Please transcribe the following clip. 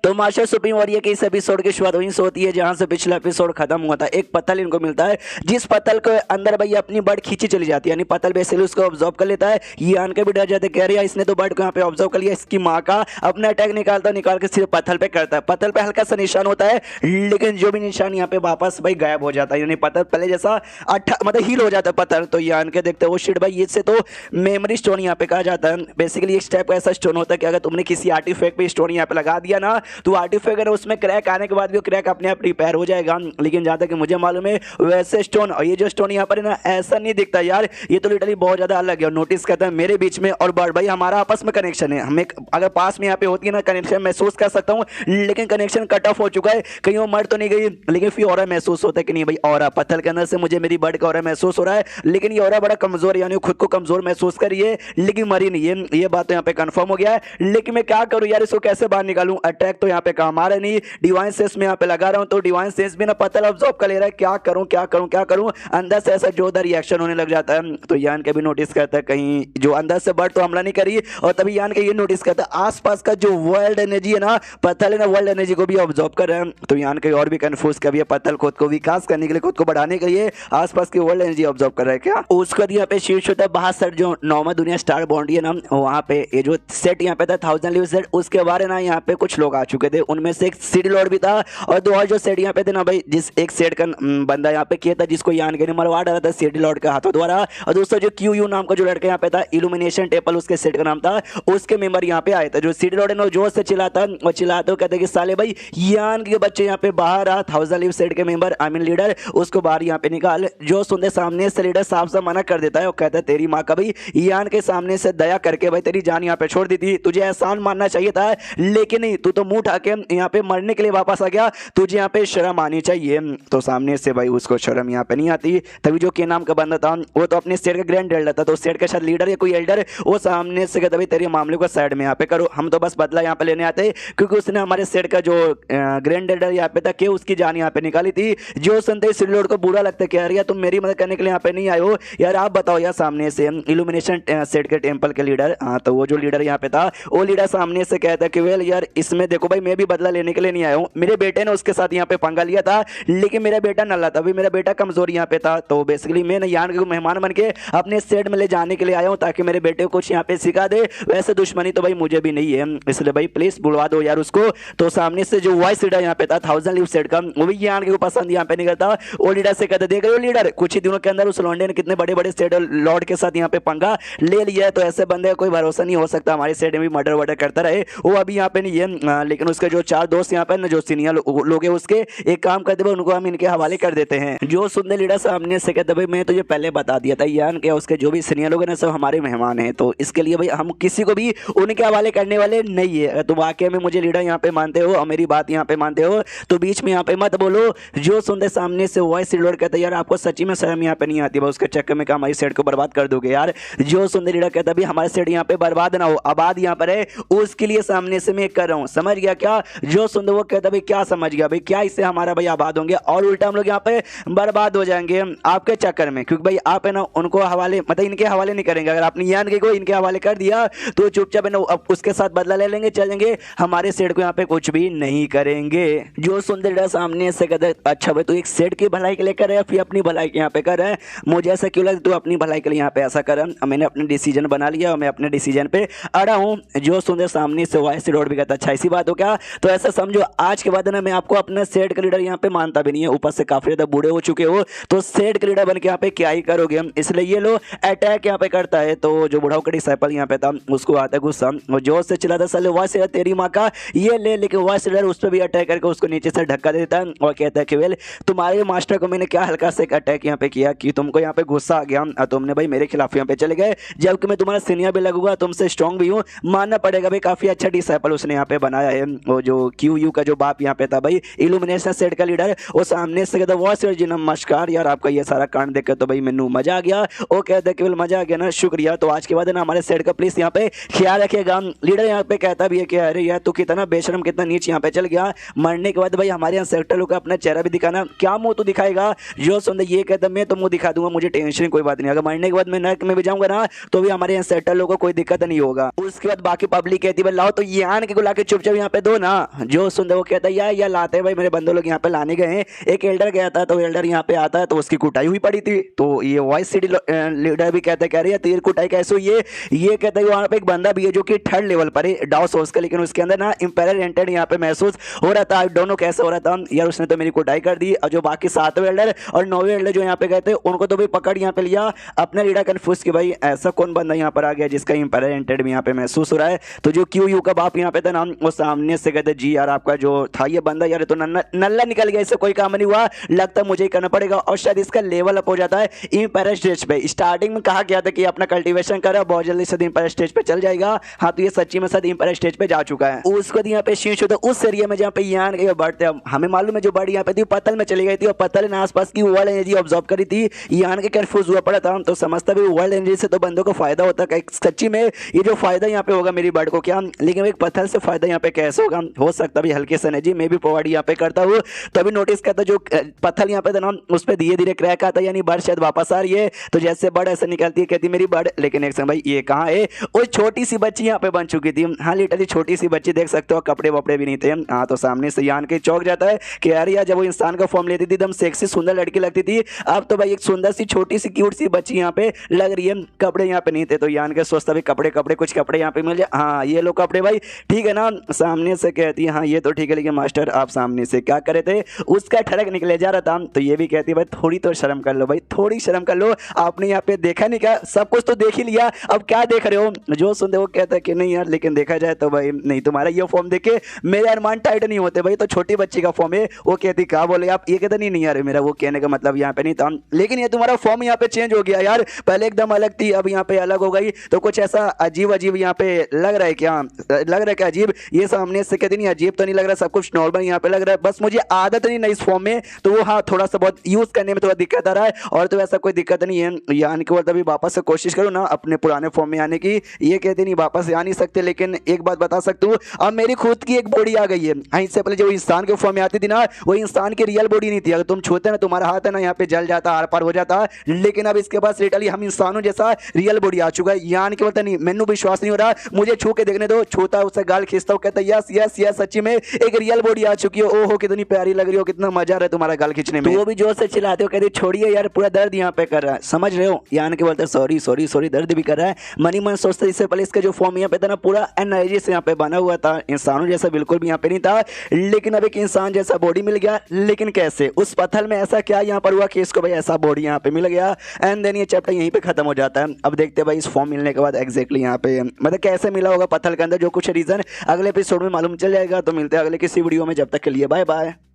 तो master supreme warrior के इस एपिसोड की शुरुआत वहीं से होती है जहां से पिछला एपिसोड खत्म हुआ था। एक पत्तल इनको मिलता है जिस पत्तल के अंदर भाई अपनी बर्ड खींची चली जाती है, यानी पत्तल बेसिकली उसको ऑब्जर्व कर लेता है। ये आन के भी डर जाते, कह रही है इसने तो बर्ड को यहाँ पे ऑब्जर्व कर लिया, इसकी माँ का अपना अटैक निकाल के सिर्फ पत्थर पे करता है। पत्थर पे हल्का सा निशान होता है, लेकिन जो भी निशान यहाँ पे वापस भाई गायब हो जाता है, यानी पत्थर पहले जैसा मतलब हील हो जाता है पत्थर। तो ये आन के देखते हो शिट भाई, इससे तो मेमोरी स्टोन यहाँ पे कहा जाता है। बेसिकली एक टाइप का ऐसा स्टोन होता है कि अगर तुमने किसी आर्टिफैक्ट पे स्टोन यहाँ पे लगा दिया ना, तो आर्टिफैक्ट अगर उसमें क्रैक आने के बाद भी वो क्रैक अपने आप रिपेयर हो जाएगा। लेकिन जहाँ तक मुझे मालूम है वैसे स्टोन और ये जो स्टोन यहाँ पर है ना ऐसा नहीं दिखता यार, ये तो लिटरली बहुत ज्यादा अलग है। नोटिस करता है मेरे बीच में और बर्ड भाई हमारा आपस में कनेक्शन है, हमें अगर पास में यहाँ पे होती है ना कनेक्शन महसूस कर सकता हूँ, लेकिन कनेक्शन कट ऑफ हो चुका है। कहीं वो मर तो नहीं गई, लेकिन फिर और महसूस होता है कि नहीं भाई और पत्थर के अंदर से मुझे मेरी बर्ड का और महसूस हो रहा है, लेकिन ये और बड़ा कमजोर है, यानी खुद को कमजोर महसूस करिए लेकिन मरी नहीं है। ये बात तो यहाँ पे कंफर्म हो गया है, लेकिन मैं क्या करूँ यार, इसको कैसे बाहर निकालूं? अटैक तो यहाँ पे काम आ रहा नहीं, डिवाइन सेंस में यहाँ पे लगा रहा हूँ तो डिवाइन सेंस भी ना पत्थर ऑब्जॉर्ब कर ले रहा है। क्या करूं क्या करूं क्या करूं, अंदर से ऐसा जोरदार रिएक्शन होने लग जाता है। तो यान के भी नोटिस करता है कहीं जो अंदर से बर्ड तो हमला नहीं करी, और तभी यान के ये नोटिस करता है आसपास का जो वर्ल्ड एनर्जी है ना, पत्थर है ना वर्ल्ड एनर्जी को भी ऑब्जॉर्ब कर रहे हैं। तो यान के और भी कंफ्यूज कर पत्थर खुद को विकास करने के लिए, खुद को बढ़ाने के लिए आसपास की वर्ल्ड एनर्जी ऑब्जॉर्ब कर रहा है क्या। उसके बाद यहाँ पे शीर्ष होता है बहासर जो नॉर्मल दुनिया स्टार बॉन्डी है ना, वहाँ पे ये जो सेट यहाँ पे था 1000 लीव सेट, उसके बारे ना यहाँ पे कुछ लोग आ चुके थे, उनमें से एक सिटी लॉर्ड भी था और दो और जो सेट यहाँ पे थे ना भाई, जिस एक सेट का बंदा यहाँ पे किया था जिसको यान के ने मरवा डाला था सिटी लॉर्ड के हाथों द्वारा, और दोस्तों जो क्यू यू नाम का जो लड़का यहाँ पे था, इल्यूमिनेशन टेपल उसके सेट का नाम था, उसके मेंबर यहाँ पे आए थे। जो सिटी लॉर्ड है ना जोर से चिल्लाता और चिल्लाते कहते कि साले भाई यान के बच्चे यहाँ पे बाहर आ, 1000 लीव सेट के मेंबर आई मीन लीडर उसको बाहर यहाँ पे निकाल। जो सुनते सामने से लीडर साफ साफ मना कर देता है और कहता है तेरी माँ का भाई यान के सामने से दया करके भाई तेरी जान यहाँ पे छोड़ दी थी, तुझे एहसान मानना चाहिए था, लेकिन नहीं तू तो मुंह उठा के यहाँ पे मरने के लिए वापस आ गया, तुझे यहाँ पे शर्म आनी चाहिए। तो सामने से भाई उसको शर्म यहाँ पे नहीं आती। तभी जो के नाम का बंदा था वो तो अपने स्टेट का ग्रैंड एल्डर था, तो स्टेट का शायद लीडर या कोई एल्डर, वो सामने से कहता भाई तेरे मामले को साइड में यहाँ पे करो, हम तो बस बदला यहाँ पे लेने आते, क्योंकि उसने हमारे स्टेट का जो ग्रैंड एल्डर यहाँ पे था कि उसकी जान यहाँ पे निकाली थी। जो सुनते सिटी लॉर्ड को बुरा लगता है कि यार तुम मेरी मदद करने के लिए यहाँ पे नहीं आए हो यार, आप बताओ यार। सामने से इल्यूमिनेशन सेट के टेम्पल के लीडर, हाँ तो वो जो लीडर यहाँ पे था वो लीडर सामने से कहता है कि वेल यार इसमें देखो भाई मैं भी बदला लेने के लिए नहीं आया हूँ, मेरे बेटे ने उसके साथ यहाँ पे पंगा लिया था, लेकिन मेरा बेटा नल्ला था, अभी मेरा बेटा कमजोर यहाँ पे था, तो बेसिकली मैं यान के मेहमान बन के अपने सेट में ले जाने के लिए आया हूँ ताकि मेरे बेटे को कुछ यहाँ पे सिखा दे। वैसे दुश्मनी तो भाई मुझे भी नहीं है, इसलिए भाई प्लीज बुलवा दो यार उसको। तो सामने से जो वॉइस लीडर यहाँ पे था 1000 लीव सेट का, वो भी यान के पसंद यहाँ पे नहीं करता। वो लीडर से कहते देख रहे हो लीडर, कुछ ही दिनों के अंदर उस लॉन्डे ने कितने बड़े बड़े सेट लॉर्ड के साथ यहाँ पे पंगा ले लिया है, तो ऐसे बंदे का कोई भरोसा नहीं हो सकता, हमारे सेट में भी मर्डर वर्डर करता रहे। वो अभी यहाँ पे नहीं है, लेकिन उसके जो 4 दोस्त यहाँ पे ना जो सीनियर लोग हैं उसके एक काम करते हुए उनको हम इनके हवाले कर देते हैं। जो सुनने लीडर सामने से कहते भाई मैं तुझे पहले बता दिया था यान के उसके जो भी सीनियर लोग हैं ना सब हमारे मेहमान हैं, तो इसके लिए भाई हम किसी को भी उनके हवाले करने वाले नहीं है। तो वाकई में मुझे लीडर यहाँ पे मानते हो और मेरी बात यहाँ पे मानते हो तो बीच में यहाँ पे मत बोलो। जो सुनते सामने से वॉइस लीडर कहता है यार आपको सच्ची में शर्म यहाँ पे नहीं आती, उसके चक्कर में हमारी सेट को बर्बाद कर दोगे यार। जो सुनते लीडर कहता है हमारे सेट यहाँ पे बर्बाद ना हो, आबाद यहाँ पर है, उसके लिए सामने से मैं कर रहा हूँ, समझ गया क्या? जो सुनते वो कहता भाई क्या समझ गया भाई, क्या इससे हमारा भाई आबाद होंगे और उल्टा हम लोग यहाँ पे बर्बाद हो जाएंगे आपके चक्कर में, क्योंकि भाई आप है ना उनको हवाले मतलब इनके हवाले नहीं करेंगे। अगर आपने यान के को इनके हवाले कर दिया तो चुपचाप है ना उसके साथ बदला ले लेंगे, चलेंगे, हमारे सेट को यहाँ पे कुछ भी नहीं करेंगे। जो सुनते लीडर सामने से कहते अच्छा भाई तू एक सेट की भलाई के लिए कर रहा है फिर अपनी भलाई के यहाँ पे कर रहा है, मुझे ऐसा क्यों लगा तू अपनी भलाई के लिए यहाँ पे ऐसा कर रहा है। मैंने अपने डिसीजन बना लिया और मैं अपने डिसीजन पे अड़ा हूँ। जो सुनते सामने से वॉइस लीडर भी कहता अच्छा ऐसी बात हो क्या, तो ऐसा समझो आज के बाद ना मैं आपको अपना सेट का लीडर यहाँ पे मानता भी नहीं है, ऊपर से काफी ज्यादा बूढ़े हो चुके हो, तो सेट का लीडर बन के यहाँ पे क्या ही करोगे हम, इसलिए ये लो अटैक यहाँ पे करता है। तो जो बुढ़ाओ का डिसाइपल यहाँ पे था उसको आता है गुस्सा और जोर से चिल्लाता साले वॉइस लीडर तेरी माँ का ये ले, लेकिन वॉइस लीडर उस पर भी अटैक करके उसको नीचे से धक्का देता है और कहता है कि वेल तुम्हारे मास्टर को मैंने क्या हल्का से अटैक यहाँ पे किया कि तुमको यहाँ पे गुस्सा आ गया और तुमने भाई मेरे खिलाफ यहाँ पे चले गए, जबकि मैं तुम्हारा सीनियर भी लगूंगा, तुमसे स्ट्रॉन्ग भी हूँ, मानना पड़ेगा भाई काफी अच्छा डिसाइपल उसने यहाँ पे बनाया है। वो जो क्यू यू का जो बाप यहाँ पे था भाई इल्यूमिनेशन सेट का लीडर, वो सामने से कहता वॉइस लीडर जी नमस्कार यार, आपका ये सारा कांड देखकर तो भाई मैनू मजा आ गया। वो कहते केवल मजा आ गया ना, शुक्रिया, तो आज के बाद ना हमारे सेट का प्लीज यहाँ पे ख्याल रखिएगा। लीडर यहाँ पे कहता भी है कि अरे यार तू कितना बेशरम कितना नीच यहाँ पे चल गया, मरने के बाद भाई हमारे यहाँ सेक्टर को अपना चेहरा भी दिखाना, क्या मुंह तो दिखाएगा? जो सुन ये कहता मैं तो मुंह दिखा दूंगा, मुझे टेंशन कोई बात नहीं, अगर मरने के बाद मैं नरक में भी जाऊंगा ना तो भी हमारे यहाँ सेटल को कोई दिक्कत नहीं होगा। उसके बाद बाकी पब्लिक कहती है लाओ तो यान के को लाके चुपचाप यहाँ पे दो ना, जो सुनते वो कहता है या लाते भाई मेरे बंदे लोग यहाँ पे लाने गए हैं। एक एल्डर गया था, तो एल्डर यहाँ पे आता है तो उसकी कुटाई हुई पड़ी थी। तो ये वॉइस सिटी लीडर भी कहता है कह रही है तेरी कुटाई कैसे हुई है। ये कहता है वहाँ पे एक बंदा भी है जो कि 3rd लेवल पर है डाउ सोर्स का, लेकिन उसके अंदर ना इंपेरियल एंटेड यहाँ पे महसूस हो रहा था। दोनों कैसे हो रहा था यार, उसने तो मेरी कुटाई कर दी। और जो बाकी 7वें एल्डर और 9वें एल्डर जो यहाँ पे गए थे उनको तो भी पकड़ यहाँ पे लिया। अपना लीडर कंफ्यूज कि भाई ऐसा कौन बंदा यहाँ पर आ गया जिसका इंपेरियल एंटेड भी यहाँ पे महसूस हो रहा है। तो जो क्यू का बाप यहाँ पे था ना, वो सामने से कहते जी यार आपका जो था ये बंदा यार तो नल्ला निकल गया, इससे कोई काम नहीं हुआ, लगता मुझे ही करना पड़ेगा। और शायद इसका लेवल अप हो जाता है इंपेरियल स्टेज पे। स्टार्टिंग में कहा गया था कि अपना कल्टीवेशन करा, बहुत जल्दी से इंपेरियल स्टेज पे चल जाएगा। हाँ तो ये सच्ची में साथ इंपेरियल स्टेज पे जा चुका है। उसको यहाँ पे शीश होता उस एरिया में जहाँ पे यान के बढ़ते, हमें मालूम है जो बड़ी यहाँ पे थी पतल में चली गई थी और पतल ने आसपास की वर्ल्ड एनर्जी ऑब्जर्व करी थी। यान के कंफ्यूज हुआ पड़ा था, तो समझता भी वर्ल्ड एनर्जी से तो बंदों को फायदा होता है। सच्ची में ये जो फायदा यहाँ पे होगा मेरी बर्ड को क्या, लेकिन एक पत्थर से फायदा यहाँ पे कैसे होगा, हो सकता भी हल्के से एनर्जी में भी प्रोवाइड यहाँ पे करता हूँ। तो अभी नोटिस करता जो पत्थर यहाँ पे था ना उस पर धीरे धीरे क्रैक आता, यानी बर्ड शायद वापस आ रही है। तो जैसे बर्ड ऐसे निकलती है कहती मेरी बर्ड, लेकिन एक समय भाई ये कहाँ है, वो छोटी सी बच्ची यहाँ पे बन चुकी थी। हाँ लिटरली छोटी सी बच्ची, देख सकते हो कपड़े वपड़े भी नहीं थे। हाँ तो सामने से यान के चौक जाता है कि यार यार जब वो इंसान का फॉर्म लेती थी एकदम सेक्सी सुंदर लड़की लगती थी, अब तो भाई एक सुंदर सी छोटी सी क्यूट सी बच्ची यहाँ पे लग रही है। कपड़े यहाँ पे नहीं थे, तो यान के सोचता भी कपड़े कुछ कपड़े यहाँ पे मिल जाए। हाँ ये लो कपड़े भाई ठीक है ना। सामने से कहती है हाँ ये तो ठीक है, लेकिन मास्टर आप सामने से क्या करे थे, उसका ठड़क निकले जा रहा था। तो ये भी कहती है भाई थोड़ी तो शर्म कर लो भाई, थोड़ी शर्म कर लो, आपने यहाँ पे देखा नहीं क्या, सब कुछ तो देख ही लिया, अब क्या देख रहे हो। जो सुनते वो कहता है कि नहीं यार लेकिन देखा जाए तो भाई नहीं, तुम्हारा ये फॉर्म देखे मेरे अरमान टाइट नहीं होते भाई, तो छोटी बच्ची का फॉर्म है। वो कहती क्या बोले आप, ये कहते नहीं यार मेरा वो कहने का मतलब यहाँ पे नहीं था, लेकिन ये तुम्हारा फॉर्म यहाँ पे चेंज हो गया यार, पहले एकदम अलग थी अब यहाँ पे अलग हो गई, तो कुछ ऐसा अजीब अजीब यहाँ पे लग रहा है क्या, लग रहा है क्या अजीब। ये सामने से कहती नहीं अजीब तो नहीं लग रहा, सब कुछ नॉर्मल यहाँ पे लग रहा है, बस मुझे आदत नहीं इस फॉर्म में, तो वो हाँ थोड़ा सा बहुत यूज करने में थोड़ा दिक्कत आ रहा है, और तो ऐसा कोई दिक्कत नहीं है। यान के बाद अभी वापस से कोशिश करूँ ना अपने पुराने फॉर्म में आने की, ये कहते नहीं वापस आ नहीं सकते, लेकिन एक बात बता सकता हूँ अब मेरी खुद की एक बॉडी आ गई है। इससे पहले जो इंसान के फॉर्म में आती थी ना वो इंसान की रियल बॉडी नहीं थी, अगर तुम छूते ना तुम्हारा हाथ है ना यहाँ पे जल जाता आर पार हो जाता, लेकिन अब इसके पास लिटरली हम इंसानों जैसा रियल बॉडी आ चुका है। यान के बोलता नहीं मैंने विश्वास नहीं हो रहा, मुझे छू के देखने दो, छूता उससे गाल खींचता हूँ, कहता यस यस यस सच्ची में एक रियल बॉडी आ चुकी है, ओहो कितनी प्यारी लग रही हो, कितना मजा आ रहा है तुम्हारा गाल खींचने में। तो वो भी जोर से चिल्लाते हो कहते छोड़िए यार पूरा दर्द यहाँ पे कर रहा है, समझ रहे हो। यान के बोलते सॉरी सॉरी सॉरी दर्द भी कर रहा है। मनी मन सोचते इससे पहले इसका जो फॉर्म यहाँ पे था ना पूरा एनर्जी से यहाँ पे बना हुआ था, इंसानों जैसा बिल्कुल भी यहाँ पे नहीं था, लेकिन अब एक इंसान जैसा बॉडी मिल गया। लेकिन कैसे, उस पत्थर में ऐसा क्या यहाँ पर हुआ कि इसको भाई ऐसा बॉडी यहाँ पे मिल गया। एंड देन ये चैप्टर यहीं पे खत्म हो जाता है। अब देखते हैं भाई इस फॉर्म मिलने के बाद एग्जैक्टली यहाँ पे मतलब कैसे मिला होगा पत्थर के अंदर, जो कुछ रीजन अगले एपिसोड में मालूम चल जाएगा। तो मिलते हैं अगले किसी वीडियो में, जब तक के लिए बाय बाय।